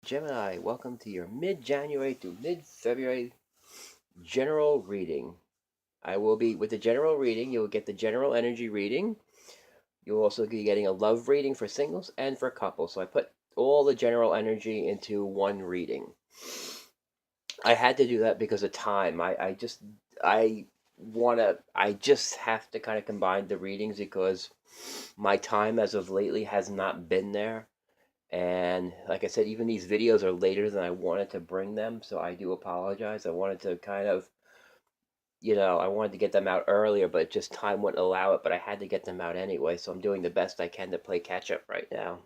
Gemini, welcome to your mid-January to mid-February general reading. I will be with the general reading, you'll get the general energy reading. You'll also be getting a love reading for singles and for couples. So I put all the general energy into one reading. I had to do that because of time. I just have to kind of combine the readings because my time as of lately has not been there. And like I said, even these videos are later than I wanted to bring them, so I do apologize. I wanted to kind of, I wanted to get them out earlier, but just time wouldn't allow it. But I had to get them out anyway, so I'm doing the best I can to play catch up right now.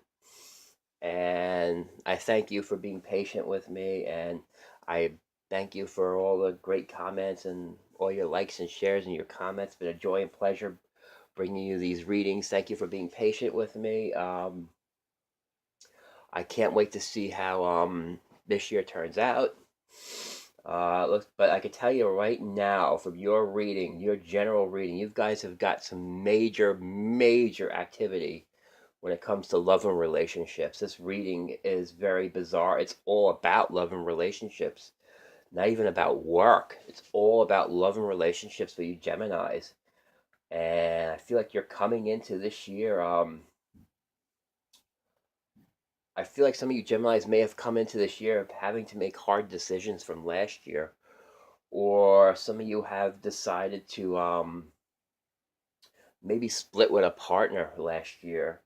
And I thank you for being patient with me, and I thank you for all the great comments and all your likes and shares and your comments. It's been a joy and pleasure bringing you these readings. Thank you for being patient with me. I can't wait to see how this year turns out. But I can tell you right now from your reading, your general reading, you guys have got some major, major activity when it comes to love and relationships. This reading is very bizarre. It's all about love and relationships, not even about work. It's all about love and relationships for you Geminis. And I feel like you're coming into this year. I feel like some of you Geminis may have come into this year having to make hard decisions from last year, or some of you have decided to maybe split with a partner last year,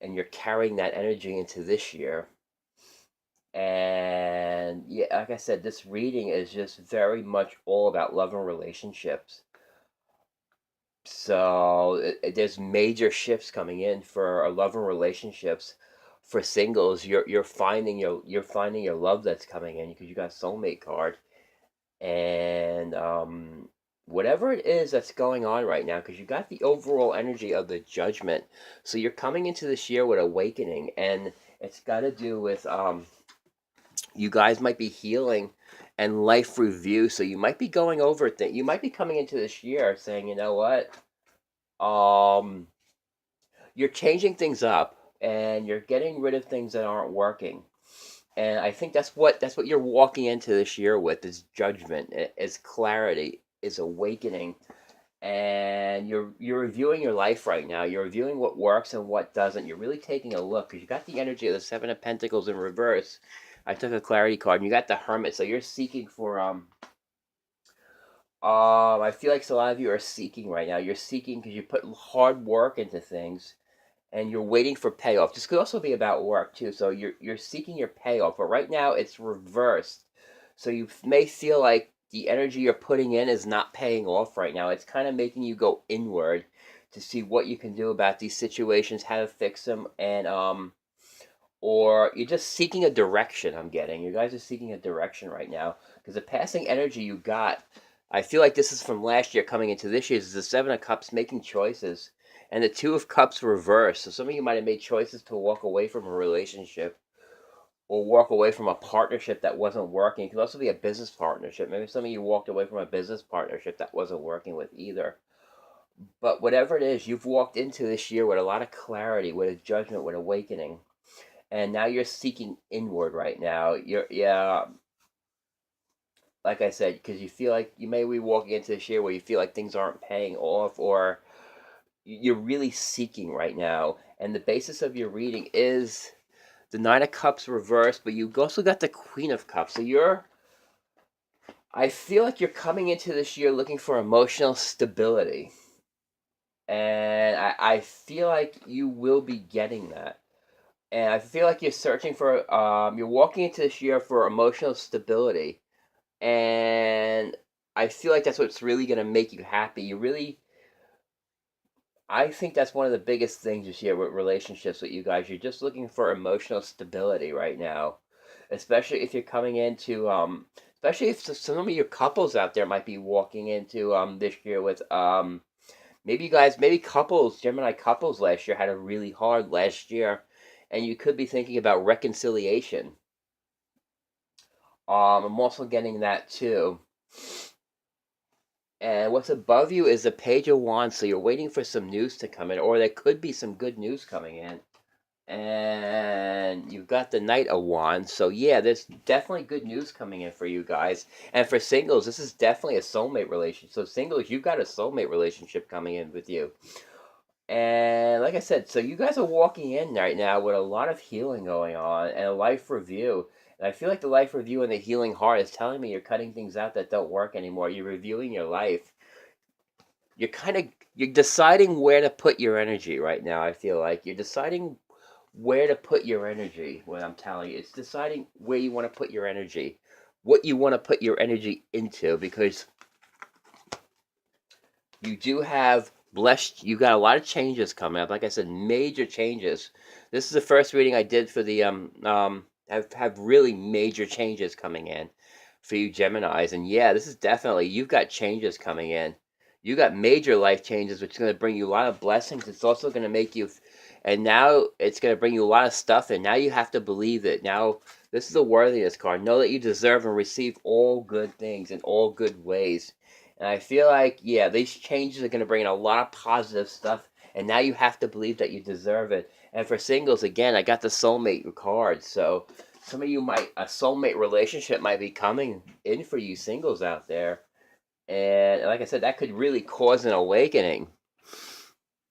and you're carrying that energy into this year. And yeah, like I said, this reading is just very much all about love and relationships. So there's major shifts coming in for love and relationships. For singles, you're finding your love that's coming in because you got soulmate card, and whatever it is that's going on right now, because you got the overall energy of the judgment. So you're coming into this year with awakening, and it's got to do with you guys might be healing and life review. So you might be going over things. You might be coming into this year saying, you know what, um, you're changing things up and you're getting rid of things that aren't working. And I think that's what you're walking into this year with is judgment, is clarity, is awakening. And you're reviewing your life right now. You're reviewing what works and what doesn't. You're really taking a look because you got the energy of the Seven of Pentacles in reverse. I took a clarity card, and you got the Hermit. So you're seeking for I feel like a lot of you are seeking right now. You're seeking because you put hard work into things, and you're waiting for payoff. This could also be about work too. So you're seeking your payoff, but right now it's reversed. So you may feel like the energy you're putting in is not paying off right now. It's kind of making you go inward to see what you can do about these situations, how to fix them, and or you're just seeking a direction. I'm getting you guys are seeking a direction right now because the passing energy you got. I feel like this is from last year coming into this year. This is the Seven of Cups making choices, and the Two of Cups reversed. So some of you might have made choices to walk away from a relationship or walk away from a partnership that wasn't working. It could also be a business partnership. Maybe some of you walked away from a business partnership that wasn't working with either. But whatever it is, you've walked into this year with a lot of clarity, with a judgment, with awakening, and now you're seeking inward right now. Yeah, like I said, because you feel like you may be walking into this year where you feel like things aren't paying off, or you're really seeking right now. And the basis of your reading is the Nine of Cups reversed, but you've also got the Queen of Cups. So I feel like you're coming into this year looking for emotional stability. And I feel like you will be getting that. And I feel like you're searching for, you're walking into this year for emotional stability. And I feel like that's what's really going to make you happy. I think that's one of the biggest things this year with relationships with you guys. You're just looking for emotional stability right now, especially if you're coming into, especially if some of your couples out there might be walking into this year with maybe you guys, maybe couples, Gemini couples last year had a really hard last year, and you could be thinking about reconciliation. I'm also getting that too. And what's above you is the Page of Wands, so you're waiting for some news to come in, or there could be some good news coming in. And you've got the Knight of Wands. So yeah, there's definitely good news coming in for you guys. And for singles, this is definitely a soulmate relationship. So singles, you've got a soulmate relationship coming in with you. And like I said, so you guys are walking in right now with a lot of healing going on and a life review. And I feel like the life review and the healing heart is telling me you're cutting things out that don't work anymore. You're reviewing your life. You're kind of you're deciding where to put your energy right now. I feel like you're deciding where to put your energy. What I'm telling you, it's deciding where you want to put your energy, what you want to put your energy into, because you do have blessed. You got a lot of changes coming up. Like I said, major changes. This is the first reading I did for the have really major changes coming in for you Geminis, and yeah, this is definitely you've got changes coming in. You got major life changes, which is going to bring you a lot of blessings. It's also going to make you, and now it's going to bring you a lot of stuff, and now you have to believe it. Now this is a worthiness card. Know that you deserve and receive all good things in all good ways. And I feel like, yeah, these changes are going to bring in a lot of positive stuff. And now you have to believe that you deserve it. And for singles, again, I got the soulmate card. So some of you might, a soulmate relationship might be coming in for you singles out there. And like I said, that could really cause an awakening.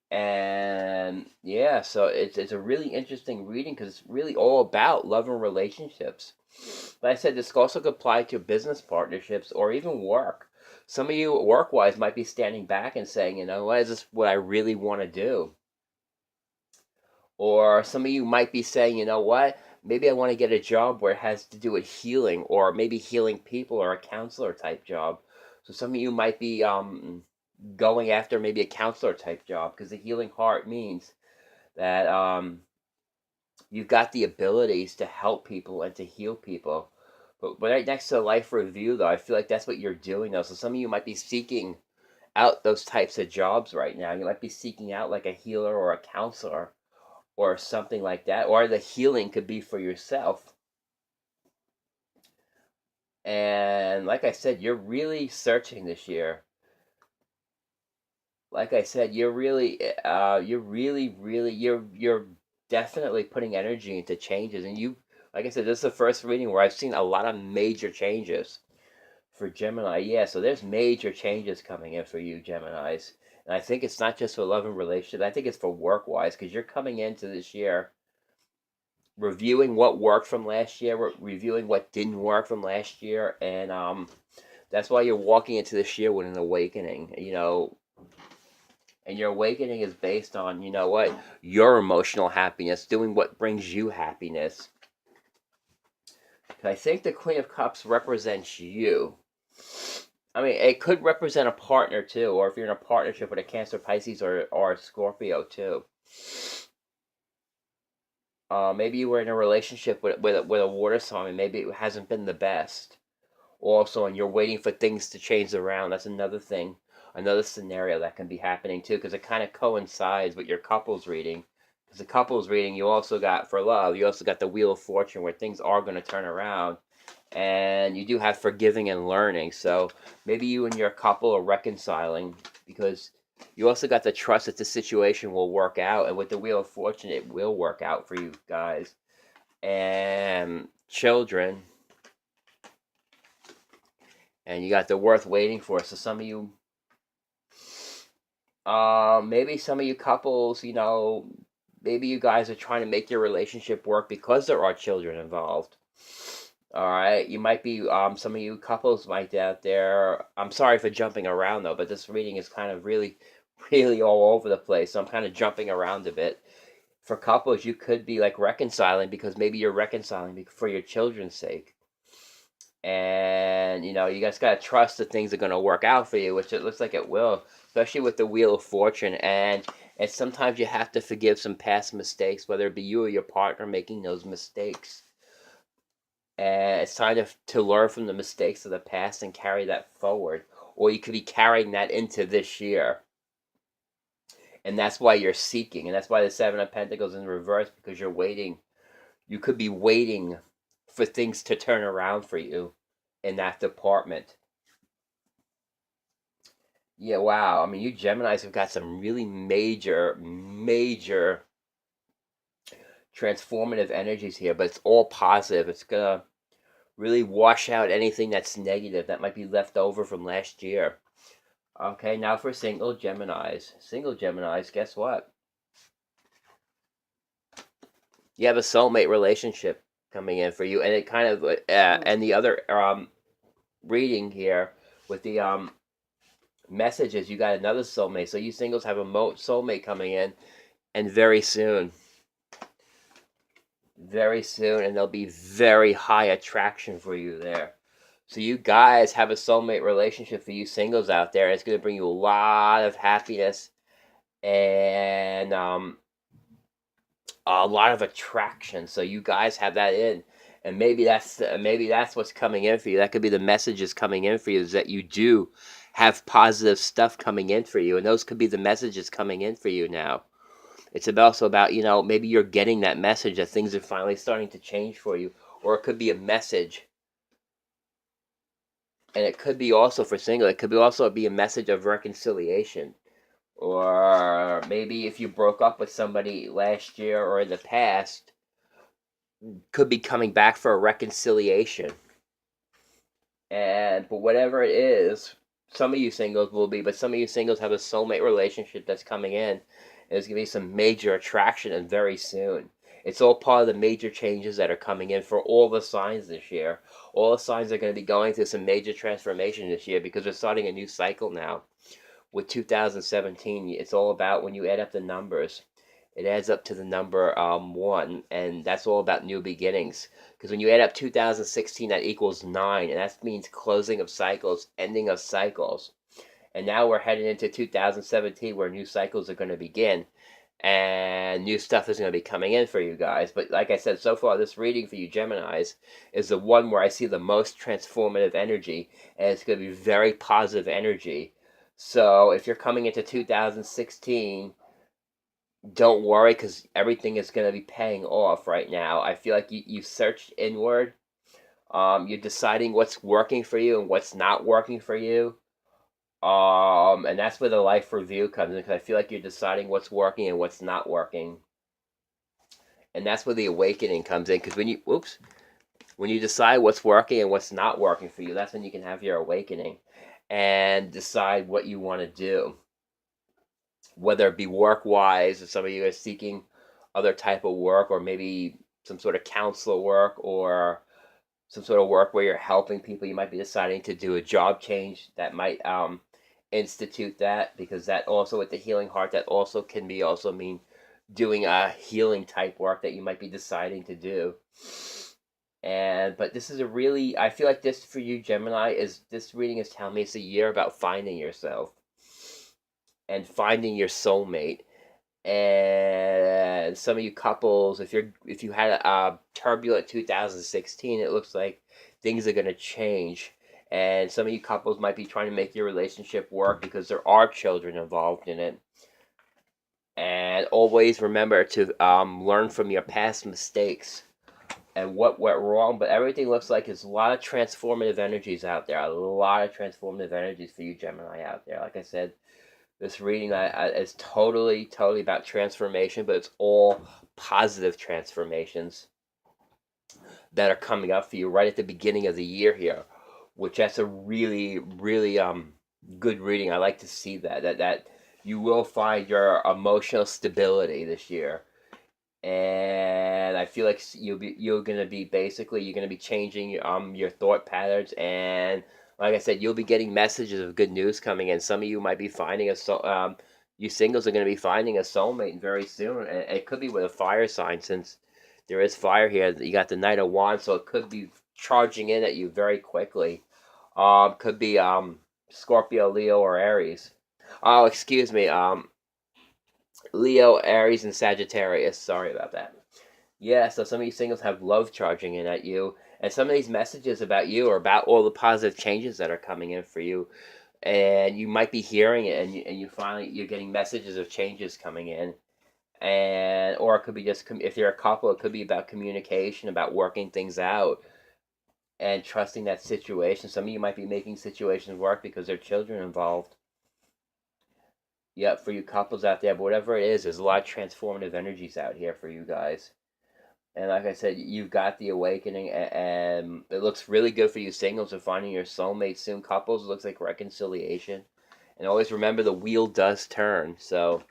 And yeah, so it's a really interesting reading because it's really all about love and relationships. But I said this also could apply to business partnerships or even work. Some of you work wise might be standing back and saying, you know, what is this what I really want to do? Or some of you might be saying, you know what, maybe I want to get a job where it has to do with healing or maybe healing people or a counselor type job. So some of you might be going after maybe a counselor type job because the healing heart means that you've got the abilities to help people and to heal people. But right next to life review, though, I feel like that's what you're doing, though. So some of you might be seeking out those types of jobs right now. You might be seeking out like a healer or a counselor or something like that. Or the healing could be for yourself. And like I said, you're really searching this year. Like I said, you're definitely putting energy into changes. And you, like I said, this is the first reading where I've seen a lot of major changes for Gemini. Yeah, so there's major changes coming in for you, Geminis. And I think it's not just for love and relationships. I think it's for work wise because you're coming into this year reviewing what worked from last year, reviewing what didn't work from last year, and that's why you're walking into this year with an awakening. You know, and your awakening is based on, you know what, your emotional happiness, doing what brings you happiness. I think the Queen of Cups represents you. I mean, it could represent a partner too, or if you're in a partnership with a Cancer, Pisces, or a Scorpio too. Maybe you were in a relationship with a water sign, and maybe it hasn't been the best. Also, and you're waiting for things to change around. That's another thing, another scenario that can be happening too, because it kind of coincides with your couples reading. Because the couples reading, you also got for love, you also got the Wheel of Fortune, where things are going to turn around, and you do have forgiving and learning. So maybe you and your couple are reconciling because you also got the trust that the situation will work out, and with the Wheel of Fortune, it will work out for you guys. And children, and you got the worth waiting for. So some of you, maybe some of you couples, you know, maybe you guys are trying to make your relationship work because there are children involved. All right, you might be, some of you couples might be out there. I'm sorry for jumping around though, but this reading is kind of really, really all over the place. So I'm kind of jumping around a bit. For couples, you could be like reconciling because maybe you're reconciling for your children's sake. And you know, you guys gotta trust that things are gonna work out for you, which it looks like it will, especially with the Wheel of Fortune. And sometimes you have to forgive some past mistakes, whether it be you or your partner making those mistakes. And it's time to learn from the mistakes of the past and carry that forward, or you could be carrying that into this year. And that's why you're seeking, and that's why the Seven of Pentacles in reverse, because you're waiting. You could be waiting for things to turn around for you in that department. Yeah, wow. I mean, you Geminis have got some really major, major transformative energies here, but it's all positive. It's gonna really wash out anything that's negative that might be left over from last year. Okay, now for single Geminis. Single Geminis, guess what? You have a soulmate relationship coming in for you, and it kind of and the other reading here with the messages, you got another soulmate. So you singles have a soulmate coming in, and very soon, and there'll be very high attraction for you there. So you guys have a soulmate relationship for you singles out there. It's going to bring you a lot of happiness and a lot of attraction. So you guys have that in, and maybe that's what's coming in for you. That could be the messages coming in for you, is that you do have positive stuff coming in for you, and those could be the messages coming in for you now. It's also about, maybe you're getting that message that things are finally starting to change for you, or it could be a message. And it could be also for single, it could also be a message of reconciliation. Or maybe if you broke up with somebody last year or in the past, could be coming back for a reconciliation. But whatever it is, some of you singles will be, but some of you singles have a soulmate relationship that's coming in. And there's going to be some major attraction, and very soon. It's all part of the major changes that are coming in for all the signs this year. All the signs are going to be going through some major transformation this year, because we're starting a new cycle now. With 2017, it's all about, when you add up the numbers, it adds up to the number 1, and that's all about new beginnings. Because when you add up 2016, that equals 9, and that means closing of cycles, ending of cycles. And now we're heading into 2017, where new cycles are going to begin, and new stuff is going to be coming in for you guys. But like I said, so far, this reading for you Geminis is the one where I see the most transformative energy, and it's going to be very positive energy. So if you're coming into 2016, don't worry, because everything is going to be paying off right now. I feel like you searched inward. You're deciding what's working for you and what's not working for you. And that's where the life review comes in, because I feel like you're deciding what's working and what's not working. And that's where the awakening comes in, because when you decide what's working and what's not working for you, that's when you can have your awakening and decide what you want to do. Whether it be work-wise, if some of you are seeking other type of work, or maybe some sort of counselor work, or some sort of work where you're helping people, you might be deciding to do a job change that might institute that, because that also, with the healing heart, that also can be also mean doing a healing type work that you might be deciding to do. But this is I feel like this for you Gemini, this reading is telling me it's a year about finding yourself and finding your soulmate. And some of you couples, if you had a turbulent 2016, it looks like things are going to change. And some of you couples might be trying to make your relationship work, because there are children involved in it. And always remember to learn from your past mistakes and what went wrong. But everything looks like there's a lot of transformative energies out there. A lot of transformative energies for you Gemini out there. Like I said, this reading is totally about transformation, but it's all positive transformations that are coming up for you right at the beginning of the year here, which that's a really good reading. I like to see that you will find your emotional stability this year. And I feel like you're gonna be changing your thought patterns, and like I said, you'll be getting messages of good news coming in. Some of you might be finding you singles are gonna be finding a soulmate very soon, and it could be with a fire sign, since there is fire here. You got the Knight of Wands, so it could be charging in at you very quickly. Could be Scorpio, Leo, or Aries. Oh, excuse me. Leo, Aries, and Sagittarius. Sorry about that. Yeah, so some of these singles have love charging in at you, and some of these messages about you are about all the positive changes that are coming in for you, and you might be hearing it, and you're getting messages of changes coming in, and or it could be just if you're a couple, it could be about communication, about working things out, and trusting that situation. Some of you might be making situations work because there are children involved. Yep, for you couples out there, but whatever it is, there's a lot of transformative energies out here for you guys. And like I said, you've got the awakening, and it looks really good for you singles and finding your soulmate soon. Couples, it looks like reconciliation. And always remember the wheel does turn. So,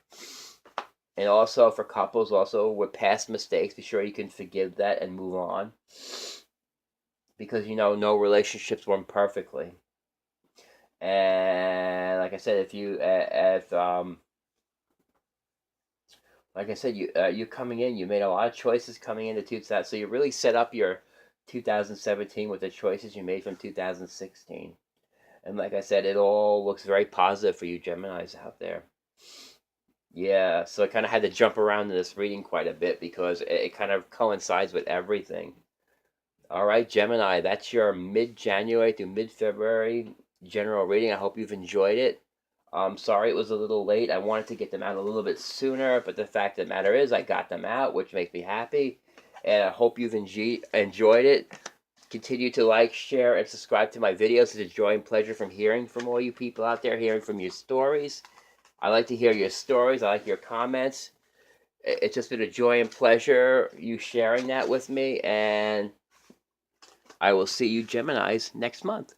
and also for couples, also with past mistakes, be sure you can forgive that and move on. Because no relationships run perfectly. And like I said, if like I said, you coming in, you made a lot of choices coming into 2000, so you really set up your 2017 with the choices you made from 2016. And like I said, it all looks very positive for you Geminis out there. Yeah, so I kind of had to jump around in this reading quite a bit because it kind of coincides with everything. All right, Gemini, that's your mid-January through mid-February general reading. I hope you've enjoyed it. I'm sorry it was a little late. I wanted to get them out a little bit sooner, but the fact of the matter is I got them out, which makes me happy. And I hope you've enjoyed it. Continue to like, share, and subscribe to my videos. It's a joy and pleasure from hearing from all you people out there, hearing from your stories. I like to hear your stories. I like your comments. It's just been a joy and pleasure you sharing that with me. And I will see you Geminis next month.